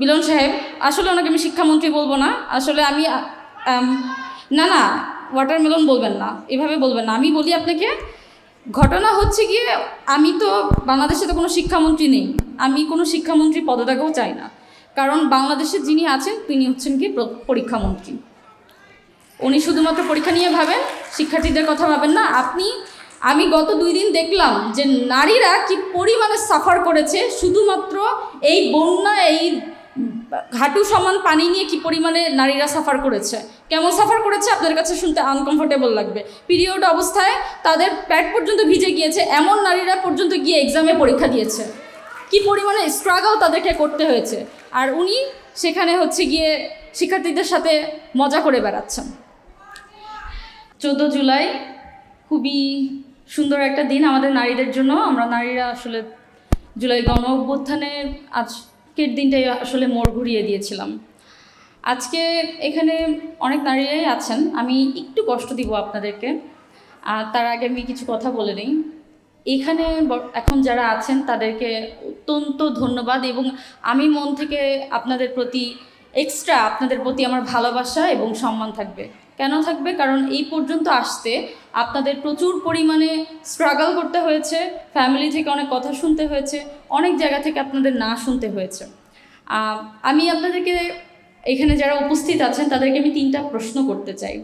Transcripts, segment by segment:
মিলন সাহেব, আসলে ওনাকে আমি শিক্ষামন্ত্রী বলবো না, আসলে আমি না না ওয়াটারমেলন বলবেন না, এভাবে বলবেন না। আমি বলি আপনাকে, ঘটনা হচ্ছে গিয়ে আমি তো বাংলাদেশে তো কোনো শিক্ষামন্ত্রী নেই, আমি কোনো শিক্ষামন্ত্রী পদত্যাগও চাই না, কারণ বাংলাদেশে যিনি আছেন তিনি হচ্ছেন কি পরীক্ষামন্ত্রী। উনি শুধুমাত্র পরীক্ষা নিয়ে ভাবেন, শিক্ষার্থীদের কথা ভাবেন না। আমি গত 2 দিন দেখলাম যে নারীরা কি পরিমাণে সাফার করেছে, শুধুমাত্র এই বন্যা, এই হাঁটু সমান পানি নিয়ে কি পরিমাণে নারীরা সাফার করেছে। কেমন সাফার করেছে আপনাদের কাছে শুনতে আনকমফোর্টেবল লাগবে। পিরিয়ড অবস্থায় তাদের প্যাড পর্যন্ত ভিজে গিয়েছে, এমন নারীরা পর্যন্ত গিয়ে এক্সামে পরীক্ষা দিয়েছে। কি পরিমাণে স্ট্রাগল তাদেরকে করতে হয়েছে, আর উনি সেখানে হচ্ছে গিয়ে শিক্ষার্থীদের সাথে মজা করে বেড়াচ্ছেন। 14 জুলাই খুবই সুন্দর একটা দিন আমাদের নারীদের জন্য। আমরা নারীরা আসলে জুলাই গণ অভ্যুত্থানে আজকের দিনটাই আসলে মোড় ঘুরিয়ে দিয়েছিলাম। আজকে এখানে অনেক নারীরাই আছেন, আমি একটু কষ্ট দিব আপনাদেরকে, তার আগে আমি কিছু কথা বলে নিই। এখানে এখন যারা আছেন তাদেরকে অত্যন্ত ধন্যবাদ, এবং আমি মন থেকে আপনাদের প্রতি আপনাদের প্রতি আমার ভালোবাসা এবং সম্মান থাকবে। কেন থাকবে? কারণ এই পর্যন্ত আসতে আপনাদের প্রচুর পরিমাণে স্ট্রাগল করতে হয়েছে, ফ্যামিলি থেকে অনেক কথা শুনতে হয়েছে, অনেক জায়গা থেকে আপনাদের না শুনতে হয়েছে। আমি আপনাদেরকে, এখানে যারা উপস্থিত আছেন তাদেরকে আমি 3টা প্রশ্ন করতে চাই।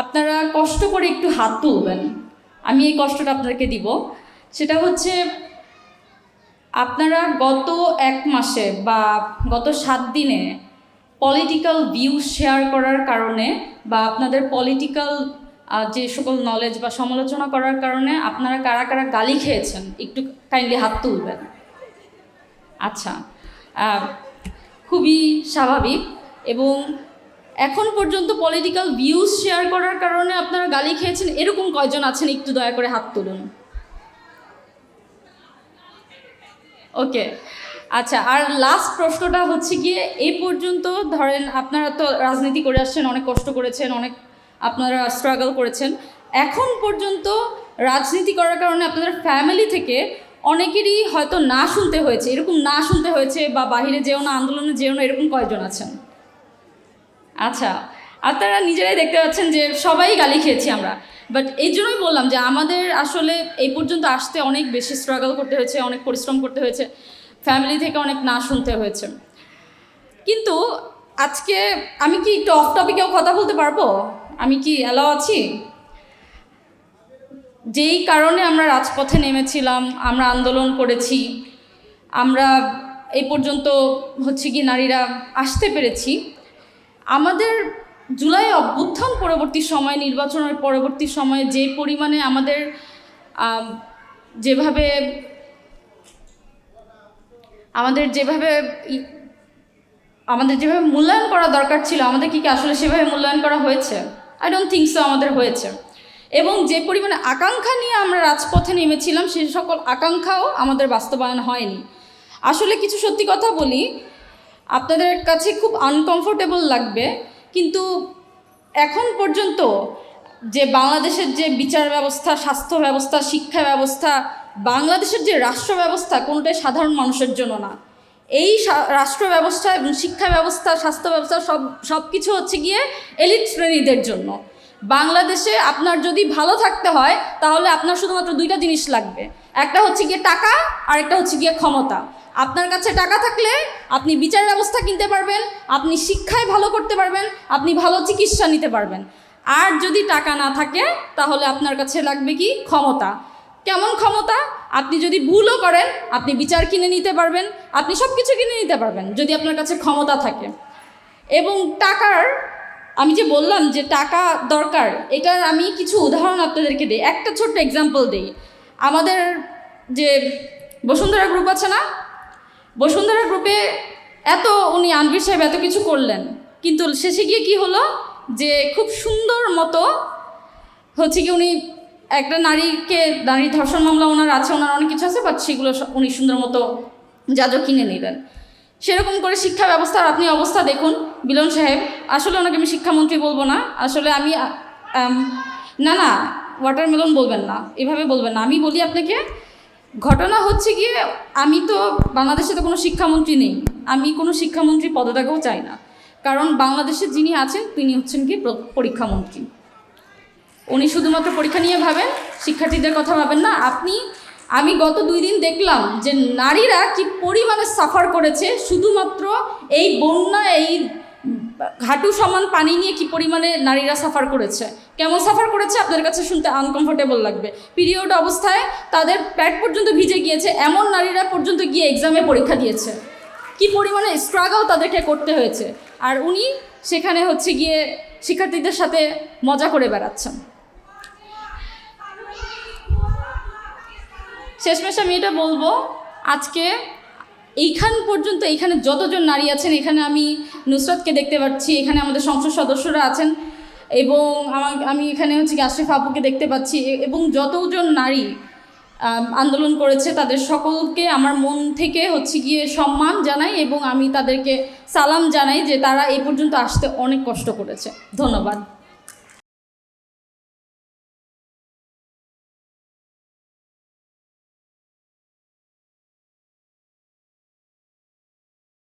আপনারা কষ্ট করে একটু হাত তুলবেন, আমি এই কষ্টটা আপনাদেরকে দিব। সেটা হচ্ছে, আপনারা গত 1 মাসে বা গত 7 দিনে পলিটিক্যাল ভিউ শেয়ার করার কারণে বা আপনাদের পলিটিক্যাল যে সকল নলেজ বা সমালোচনা করার কারণে আপনারা কারা কারা গালি খেয়েছেন, একটু কাইন্ডলি হাত তুলবেন। আচ্ছা, খুবই স্বাভাবিক। এবং এখন পর্যন্ত পলিটিক্যাল ভিউজ শেয়ার করার কারণে আপনারা গালি খেয়েছেন, এরকম কয়জন আছেন একটু দয়া করে হাত তুলুন। ওকে, আচ্ছা। আর লাস্ট প্রশ্নটা হচ্ছে গিয়ে, এই পর্যন্ত ধরেন আপনারা তো রাজনীতি করে আসছেন, অনেক কষ্ট করেছেন, অনেক আপনারা স্ট্রাগল করেছেন, এখন পর্যন্ত রাজনীতি করার কারণে আপনাদের ফ্যামিলি থেকে অনেকেরই হয়তো না শুনতে হয়েছে, এরকম না শুনতে হয়েছে বা বাহিরে যেও না, আন্দোলনে যেও না, এরকম কয়জন আছেন? আচ্ছা, আপনারা নিজেরাই দেখতে পাচ্ছেন যে সবাই গালি খেয়েছি আমরা। বাট এই জন্যই বললাম যে আমাদের আসলে এই পর্যন্ত আসতে অনেক বেশি স্ট্রাগল করতে হয়েছে, অনেক পরিশ্রম করতে হয়েছে, ফ্যামিলি থেকে অনেক না শুনতে হয়েছে। কিন্তু আজকে আমি কি একটু অফ টপিকেও কথা বলতে পারবো? আমি কি অ্যালাও আছি? যেই কারণে আমরা রাজপথে নেমেছিলাম, আমরা আন্দোলন করেছি, আমরা এই পর্যন্ত হচ্ছে কি নারীরা আসতে পেরেছি, আমাদের জুলাই অভ্যুত্থান পরবর্তী সময়, নির্বাচনের পরবর্তী সময়ে যে পরিমাণে আমাদের যেভাবে মূল্যায়ন করা দরকার ছিল, আমাদের কি আসলে সেভাবে মূল্যায়ন করা হয়েছে? আই ডোন্ট থিঙ্ক সো আমাদের হয়েছে। এবং যে পরিমাণে আকাঙ্ক্ষা নিয়ে আমরা রাজপথে নেমেছিলাম, সেই সকল আকাঙ্ক্ষাও আমাদের বাস্তবায়ন হয়নি। আসলে কিছু সত্যি কথা বলি, আপনাদের কাছে খুব আনকমফোর্টেবল লাগবে, কিন্তু এখন পর্যন্ত যে বাংলাদেশের যে বিচার ব্যবস্থা, স্বাস্থ্য ব্যবস্থা, শিক্ষা ব্যবস্থা, বাংলাদেশের যে রাষ্ট্র ব্যবস্থা, কোনোটাই সাধারণ মানুষের জন্য না। এই রাষ্ট্র ব্যবস্থা এবং শিক্ষা ব্যবস্থা, স্বাস্থ্য ব্যবস্থা সব কিছু হচ্ছে গিয়ে এলিট শ্রেণীদের জন্য। বাংলাদেশে আপনার যদি ভালো থাকতে হয় তাহলে আপনার শুধুমাত্র 2টা জিনিস লাগবে, একটা হচ্ছে গিয়ে টাকা, আর একটা হচ্ছে গিয়ে ক্ষমতা। আপনার কাছে টাকা থাকলে আপনি বিচার ব্যবস্থা কিনতে পারবেন, আপনি শিক্ষায় ভালো করতে পারবেন, আপনি ভালো চিকিৎসা নিতে পারবেন। আর যদি টাকা না থাকে তাহলে আপনার কাছে লাগবে কি? ক্ষমতা। কেমন ক্ষমতা? আপনি যদি ভুলও করেন আপনি বিচার কিনে নিতে পারবেন, আপনি সব কিছু কিনে নিতে পারবেন যদি আপনার কাছে ক্ষমতা থাকে। এবং টাকার, আমি যে বললাম যে টাকা দরকার, এটার আমি কিছু উদাহরণ আপনাদেরকে দিই, একটা ছোট্ট এক্সাম্পল দিই। আমাদের যে বসুন্ধরা গ্রুপ আছে না, বসুন্ধরা গ্রুপে উনি আনবির সাহেব এত কিছু করলেন, কিন্তু শেষে গিয়ে কি হলো যে খুব সুন্দর মতো হচ্ছে কি উনি একটা নারী ধর্ষণ মামলা ওনার আছে, ওনার অনেক কিছু আছে, বাট সেগুলো উনি সুন্দর মতো জাজও কিনে নিলেন। সেরকম করে শিক্ষা ব্যবস্থার আপনি অবস্থা দেখুন। মিলন সাহেব, আসলে ওনাকে আমি শিক্ষামন্ত্রী বলবো না, আসলে আমি না ওয়াটারমেলন বলবেন না, এভাবে বলবেন না। আমি বলি আপনাকে, ঘটনা হচ্ছে গিয়ে আমি তো বাংলাদেশে তো কোনো শিক্ষামন্ত্রী নেই, আমি কোনো শিক্ষামন্ত্রী পদত্যাগও চাই না, কারণ বাংলাদেশে যিনি আছেন তিনি হচ্ছেন কি পরীক্ষামন্ত্রী। উনি শুধুমাত্র পরীক্ষা নিয়ে ভাবেন, শিক্ষার্থীদের কথা ভাবেন না। আমি গত 2 দিন দেখলাম যে নারীরা কি পরিমাণে সাফার করেছে শুধুমাত্র এই বন্যা, এই হাঁটু সমান পানি নিয়ে কি পরিমাণে নারীরা সাফার করেছে। কেমন সাফার করেছে আপনাদের কাছে শুনতে আনকমফোর্টেবল লাগবে। পিরিয়ড অবস্থায় তাদের প্যাড পর্যন্ত ভিজে গিয়েছে, এমন নারীরা পর্যন্ত গিয়ে এক্সামে পরীক্ষা দিয়েছে। কি পরিমাণে স্ট্রাগল তাদেরকে করতে হয়েছে, আর উনি সেখানে হচ্ছে গিয়ে শিক্ষার্থীদের সাথে মজা করে বেড়াচ্ছেন। শেষমেশ আমি এটা বলবো, আজকে এইখান পর্যন্ত, এইখানে যতজন নারী আছেন, এখানে আমি নুসরাতকে দেখতে পাচ্ছি, এখানে আমাদের সংসদ সদস্যরা আছেন, এবং আমি এখানে হচ্ছে কি আশরিফ আপুকে দেখতে পাচ্ছি, এবং যতজন নারী আন্দোলন করেছে তাদের সকলকে আমার মন থেকে হচ্ছে গিয়ে সম্মান জানাই, এবং আমি তাদেরকে সালাম জানাই যে তারা এই পর্যন্ত আসতে অনেক কষ্ট করেছে। ধন্যবাদ।